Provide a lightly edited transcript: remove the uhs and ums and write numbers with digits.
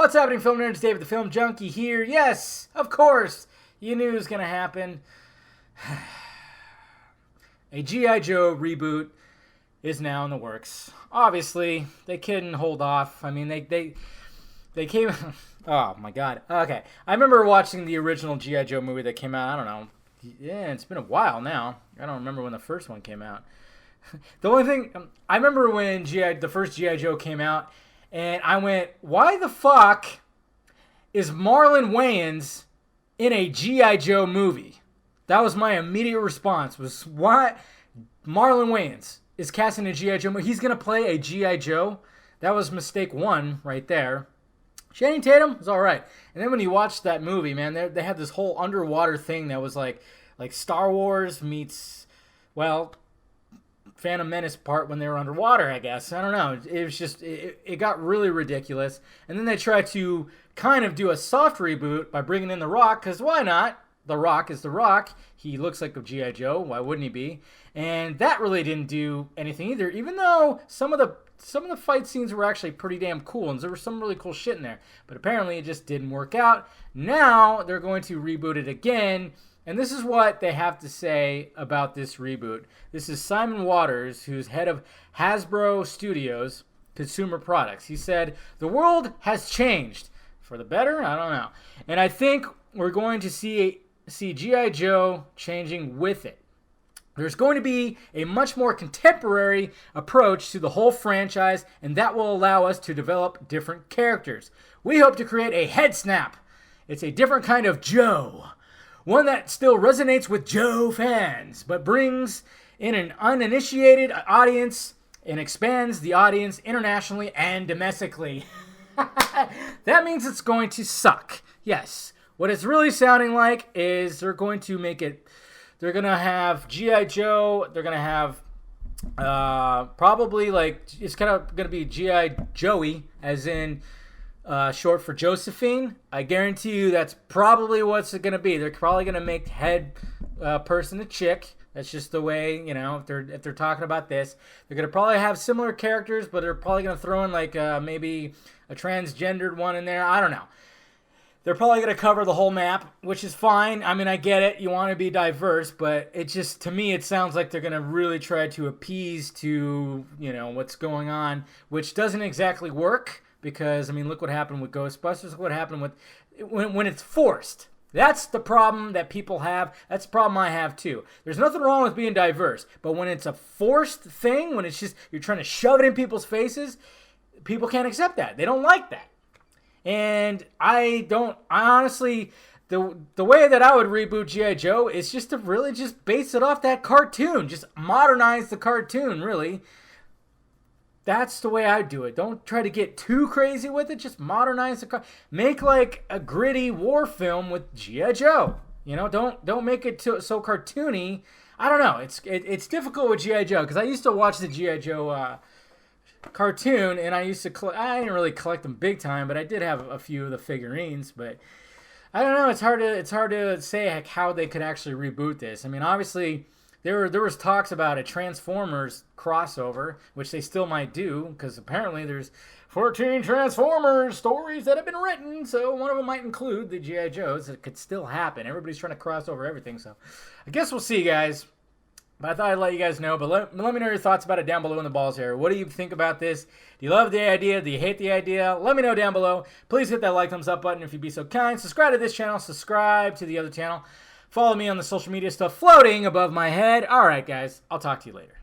What's happening, film nerds? David the Film Junkie here. Yes, of course, you knew it was going to happen. A G.I. Joe reboot is now in the works. Obviously, they couldn't hold off. I mean, they came... Oh, my God. Okay, I remember watching the original G.I. Joe movie that came out, I don't know. Yeah, it's been a while now. I don't remember when the first one came out. The only thing... I remember when the first G.I. Joe came out, and I went, why the fuck is Marlon Wayans in a G.I. Joe movie? That was my immediate response, was why Marlon Wayans is casting a G.I. Joe movie. He's going to play a G.I. Joe. That was mistake one right there. Channing Tatum was all right. And then when you watch that movie, man, they had this whole underwater thing that was like Star Wars meets, well... Phantom Menace part when they were underwater, I guess. I don't know. It was just, it got really ridiculous. And then they tried to kind of do a soft reboot by bringing in The Rock, because why not? The Rock is The Rock. He looks like a G.I. Joe. Why wouldn't he be? And that really didn't do anything either, even though some of the fight scenes were actually pretty damn cool, and there was some really cool shit in there. But apparently it just didn't work out. Now they're going to reboot it again. And this is what they have to say about this reboot. This is Simon Waters, who's head of Hasbro Studios Consumer Products. He said, "The world has changed. For the better? I don't know. And I think we're going to see G.I. Joe changing with it. There's going to be a much more contemporary approach to the whole franchise, and that will allow us to develop different characters. We hope to create a head snap. It's a different kind of Joe. One that still resonates with Joe fans, but brings in an uninitiated audience and expands the audience internationally and domestically." That means it's going to suck. Yes. What it's really sounding like is they're going to make it... They're going to have G.I. Joe. They're going to have probably like... It's kind of going to be G.I. Joey, as in... short for Josephine. I guarantee you that's probably what's it going to be. They're probably going to make head person a chick. That's just the way, you know, if they're talking about this. They're going to probably have similar characters, but they're probably going to throw in like maybe a transgendered one in there. I don't know. They're probably going to cover the whole map, which is fine. I mean, I get it. You want to be diverse, but it just, to me, it sounds like they're going to really try to appease to, you know, what's going on, which doesn't exactly work. Because, I mean, look what happened with Ghostbusters. Look what happened with when it's forced. That's the problem that people have. That's the problem I have, too. There's nothing wrong with being diverse. But when it's a forced thing, when it's just you're trying to shove it in people's faces, people can't accept that. They don't like that. And I honestly, the way that I would reboot G.I. Joe is just to really just base it off that cartoon. Just modernize the cartoon, really. That's the way I do it. Don't try to get too crazy with it. Just modernize the car. Make like a gritty war film with G.I. Joe. You know, don't make it so cartoony. I don't know. It's difficult with G.I. Joe because I used to watch the G.I. Joe cartoon, and I used to I didn't really collect them big time, but I did have a few of the figurines. But I don't know. It's hard to say like, how they could actually reboot this. I mean, obviously. There was talks about a Transformers crossover, which they still might do, because apparently there's 14 Transformers stories that have been written, so one of them might include the G.I. Joes. It could still happen. Everybody's trying to cross over everything, so I guess we'll see, guys. But I thought I'd let you guys know, but let me know your thoughts about it down below in the balls here. What do you think about this? Do you love the idea? Do you hate the idea? Let me know down below. Please hit that like, thumbs up button if you'd be so kind. Subscribe to this channel. Subscribe to the other channel. Follow me on the social media stuff floating above my head. All right, guys. I'll talk to you later.